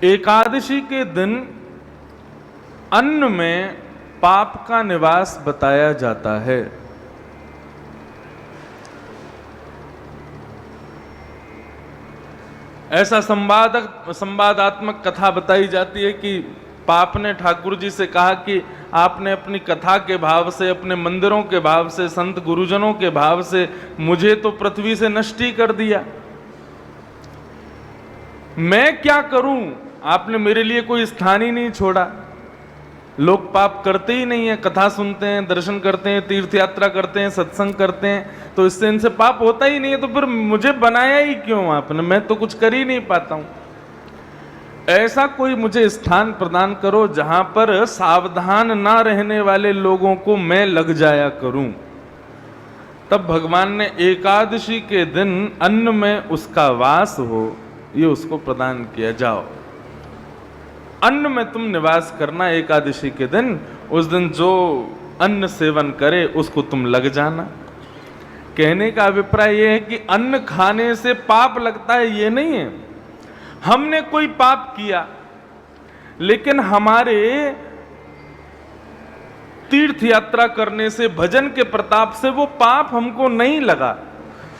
एकादशी के दिन अन्न में पाप का निवास बताया जाता है। ऐसा संवादात्मक कथा बताई जाती है कि पाप ने ठाकुर जी से कहा कि आपने अपनी कथा के भाव से, अपने मंदिरों के भाव से, संत गुरुजनों के भाव से मुझे तो पृथ्वी से नष्ट ही कर दिया, मैं क्या करूं? आपने मेरे लिए कोई स्थान ही नहीं छोड़ा। लोग पाप करते ही नहीं है, कथा सुनते हैं, दर्शन करते हैं, तीर्थ यात्रा करते हैं, सत्संग करते हैं, तो इससे इनसे पाप होता ही नहीं है, तो फिर मुझे बनाया ही क्यों आपने? मैं तो कुछ कर ही नहीं पाता हूं। ऐसा कोई मुझे स्थान प्रदान करो जहां पर सावधान ना रहने वाले लोगों को मैं लग जाया करूं। तब भगवान ने एकादशी के दिन अन्न में उसका वास हो, ये उसको प्रदान किया। जाओ, अन्न में तुम निवास करना एकादशी के दिन। उस दिन जो अन्न सेवन करे उसको तुम लग जाना। कहने का अभिप्राय यह है कि अन्न खाने से पाप लगता है, ये नहीं है। हमने कोई पाप किया, लेकिन हमारे तीर्थ यात्रा करने से, भजन के प्रताप से वो पाप हमको नहीं लगा।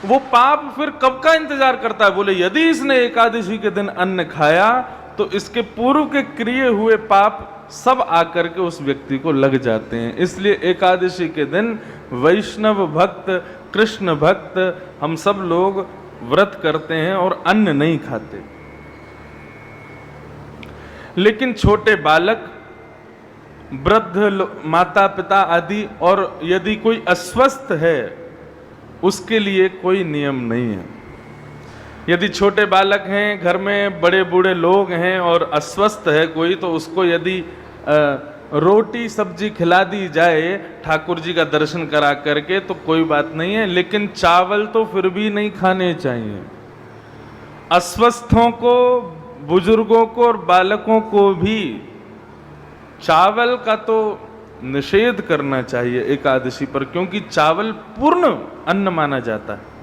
वो पाप फिर कब का इंतजार करता है? बोले यदि इसने एकादशी के दिन अन्न खाया तो इसके पूर्व के क्रिए हुए पाप सब आकर के उस व्यक्ति को लग जाते हैं। इसलिए एकादशी के दिन वैष्णव भक्त, कृष्ण भक्त, हम सब लोग व्रत करते हैं और अन्न नहीं खाते। लेकिन छोटे बालक, वृद्ध माता पिता आदि, और यदि कोई अस्वस्थ है उसके लिए कोई नियम नहीं है। यदि छोटे बालक हैं, घर में बड़े बूढ़े लोग हैं और अस्वस्थ है कोई, तो उसको यदि रोटी सब्जी खिला दी जाए ठाकुर जी का दर्शन करा करके तो कोई बात नहीं है, लेकिन चावल तो फिर भी नहीं खाने चाहिए। अस्वस्थों को, बुजुर्गों को और बालकों को भी चावल का तो निषेध करना चाहिए एकादशी पर, क्योंकि चावल पूर्ण अन्न माना जाता है।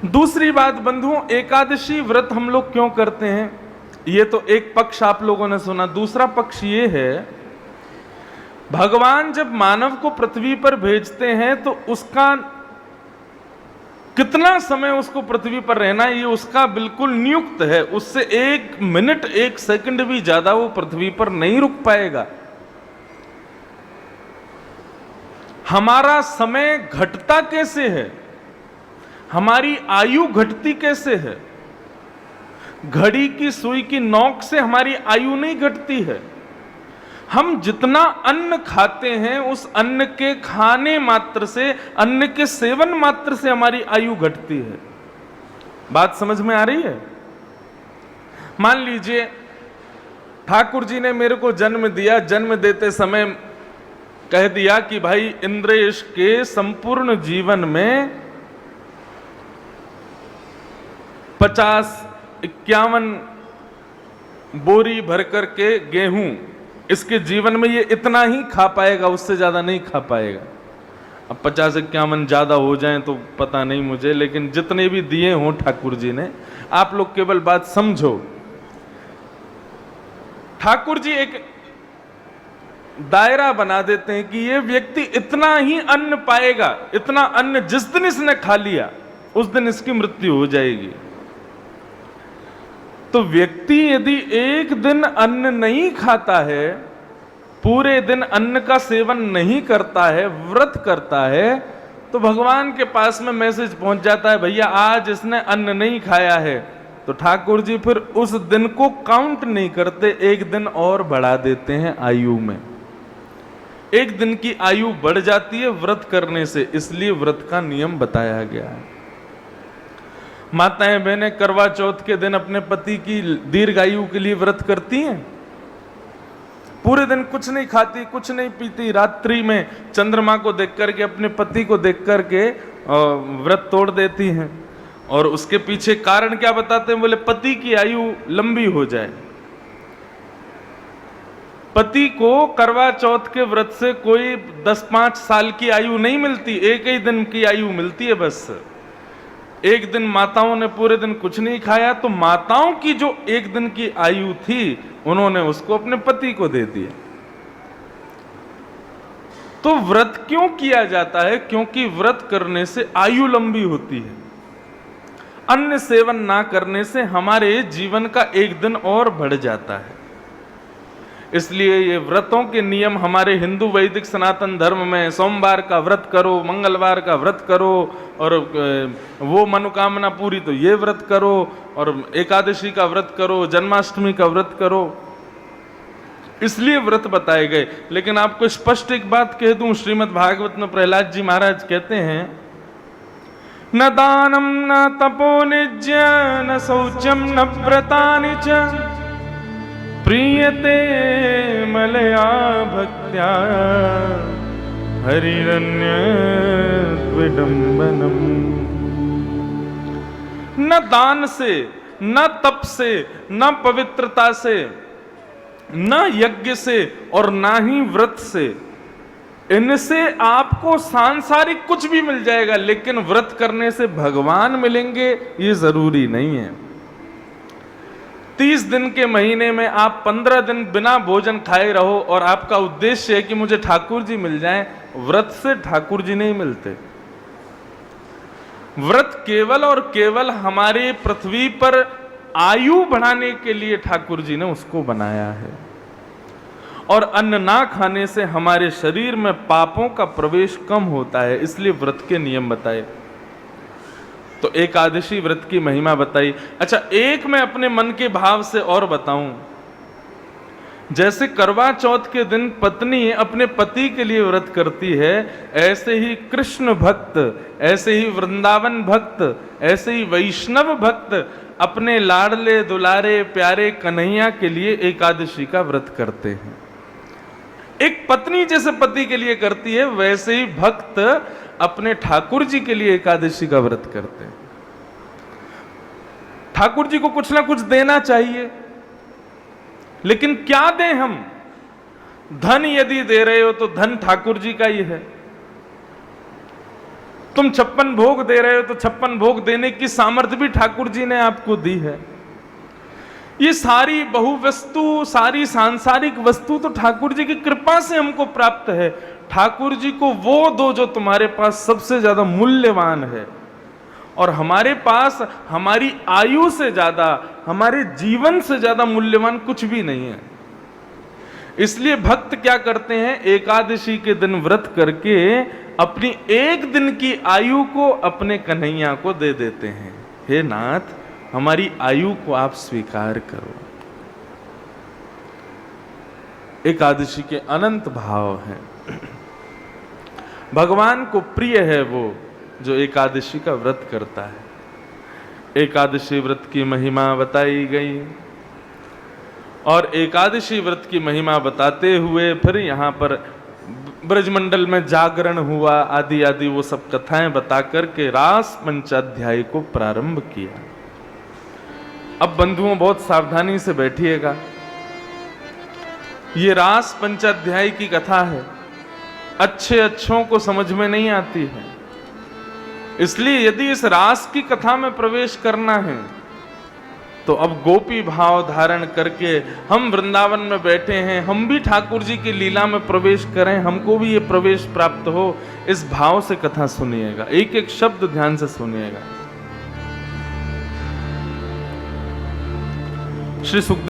दूसरी बात बंधुओं, एकादशी व्रत हम लोग क्यों करते हैं? ये तो एक पक्ष आप लोगों ने सुना। दूसरा पक्ष ये है, भगवान जब मानव को पृथ्वी पर भेजते हैं तो उसका कितना समय उसको पृथ्वी पर रहना है ये उसका बिल्कुल नियुक्त है। उससे 1 मिनट 1 सेकंड भी ज्यादा वो पृथ्वी पर नहीं रुक पाएगा। हमारा समय घटता कैसे है? हमारी आयु घटती कैसे है? घड़ी की सुई की नोक से हमारी आयु नहीं घटती है। हम जितना अन्न खाते हैं उस अन्न के खाने मात्र से, अन्न के सेवन मात्र से हमारी आयु घटती है। बात समझ में आ रही है? मान लीजिए ठाकुर जी ने मेरे को जन्म दिया, जन्म देते समय कह दिया कि भाई इंद्रेश के संपूर्ण जीवन में 50-51 बोरी भर करके गेहूं, इसके जीवन में ये इतना ही खा पाएगा, उससे ज्यादा नहीं खा पाएगा। अब 50-51 ज्यादा हो जाएं तो पता नहीं मुझे, लेकिन जितने भी दिए हों ठाकुर जी ने, आप लोग केवल बात समझो। ठाकुर जी एक दायरा बना देते हैं कि ये व्यक्ति इतना ही अन्न पाएगा, इतना अन्न जिस दिन इसने खा लिया उस दिन इसकी मृत्यु हो जाएगी। तो व्यक्ति यदि एक दिन अन्न नहीं खाता है, पूरे दिन अन्न का सेवन नहीं करता है, व्रत करता है, तो भगवान के पास में मैसेज पहुंच जाता है, भैया आज इसने अन्न नहीं खाया है। तो ठाकुर जी फिर उस दिन को काउंट नहीं करते, एक दिन और बढ़ा देते हैं आयु में। एक दिन की आयु बढ़ जाती है व्रत करने से, इसलिए व्रत का नियम बताया गया है। माताएं बहनें करवा चौथ के दिन अपने पति की दीर्घायु के लिए व्रत करती हैं। पूरे दिन कुछ नहीं खाती, कुछ नहीं पीती, रात्रि में चंद्रमा को देख करके, अपने पति को देख करके व्रत तोड़ देती हैं। और उसके पीछे कारण क्या बताते हैं? बोले पति की आयु लंबी हो जाए। पति को करवा चौथ के व्रत से कोई 10-5 साल की आयु नहीं मिलती, एक ही दिन की आयु मिलती है बस। एक दिन माताओं ने पूरे दिन कुछ नहीं खाया, तो माताओं की जो एक दिन की आयु थी उन्होंने उसको अपने पति को दे दिया। तो व्रत क्यों किया जाता है? क्योंकि व्रत करने से आयु लंबी होती है। अन्न सेवन ना करने से हमारे जीवन का एक दिन और बढ़ जाता है। इसलिए ये व्रतों के नियम हमारे हिंदू वैदिक सनातन धर्म में, सोमवार का व्रत करो, मंगलवार का व्रत करो, और वो मनोकामना पूरी तो ये व्रत करो, और एकादशी का व्रत करो, जन्माष्टमी का व्रत करो, इसलिए व्रत बताए गए। लेकिन आपको स्पष्ट एक बात कह दूं, श्रीमद् भागवत में प्रहलाद जी महाराज कहते हैं, न दानम न तपो निज्य न शौचम न व्रतानि च प्रीयते मलया भक्त्या हरिरन्य विडंबनम। न दान से, न तप से, न पवित्रता से, न यज्ञ से, और ना ही व्रत से, इनसे आपको सांसारिक कुछ भी मिल जाएगा, लेकिन व्रत करने से भगवान मिलेंगे ये जरूरी नहीं है। 30 दिन के महीने में आप 15 दिन बिना भोजन खाए रहो और आपका उद्देश्य है कि मुझे ठाकुर जी मिल जाएं, व्रत से ठाकुर जी नहीं मिलते। व्रत केवल और केवल हमारे पृथ्वी पर आयु बढ़ाने के लिए ठाकुर जी ने उसको बनाया है, और अन्न ना खाने से हमारे शरीर में पापों का प्रवेश कम होता है, इसलिए व्रत के नियम बताए। तो एकादशी व्रत की महिमा बताई। अच्छा, एक मैं अपने मन के भाव से और बताऊं, जैसे करवा चौथ के दिन पत्नी अपने पति के लिए व्रत करती है, ऐसे ही कृष्ण भक्त, ऐसे ही वृंदावन भक्त, ऐसे ही वैष्णव भक्त अपने लाडले दुलारे प्यारे कन्हैया के लिए एकादशी का व्रत करते हैं। एक पत्नी जैसे पति के लिए करती है, वैसे ही भक्त अपने ठाकुर जी के लिए एकादशी का व्रत करते हैं। ठाकुर जी को कुछ ना कुछ देना चाहिए, लेकिन क्या दें हम? धन यदि दे रहे हो तो धन ठाकुर जी का ही है। तुम 56 भोग दे रहे हो तो 56 भोग देने की सामर्थ्य भी ठाकुर जी ने आपको दी है। ये सारी बहुवस्तु, सारी सांसारिक वस्तु तो ठाकुर जी की कृपा से हमको प्राप्त है। ठाकुर जी को वो दो जो तुम्हारे पास सबसे ज्यादा मूल्यवान है, और हमारे पास हमारी आयु से ज्यादा, हमारे जीवन से ज्यादा मूल्यवान कुछ भी नहीं है। इसलिए भक्त क्या करते हैं? एकादशी के दिन व्रत करके अपनी एक दिन की आयु को अपने कन्हैया को दे देते हैं। हे नाथ, हमारी आयु को आप स्वीकार करो। एकादशी के अनंत भाव हैं। भगवान को प्रिय है वो जो एकादशी का व्रत करता है। एकादशी व्रत की महिमा बताई गई, और एकादशी व्रत की महिमा बताते हुए फिर यहाँ पर ब्रजमंडल में जागरण हुआ, आदि आदि वो सब कथाएं बता करके रास पंचाध्याय को प्रारंभ किया। अब बंधुओं बहुत सावधानी से बैठिएगा, ये रास पंचाध्याय की कथा है, अच्छे अच्छों को समझ में नहीं आती है। इसलिए यदि इस रास की कथा में प्रवेश करना है तो अब गोपी भाव धारण करके हम वृंदावन में बैठे हैं, हम भी ठाकुर जी की लीला में प्रवेश करें, हमको भी ये प्रवेश प्राप्त हो, इस भाव से कथा सुनिएगा, एक एक शब्द ध्यान से सुनिएगा। श्री सुखदेव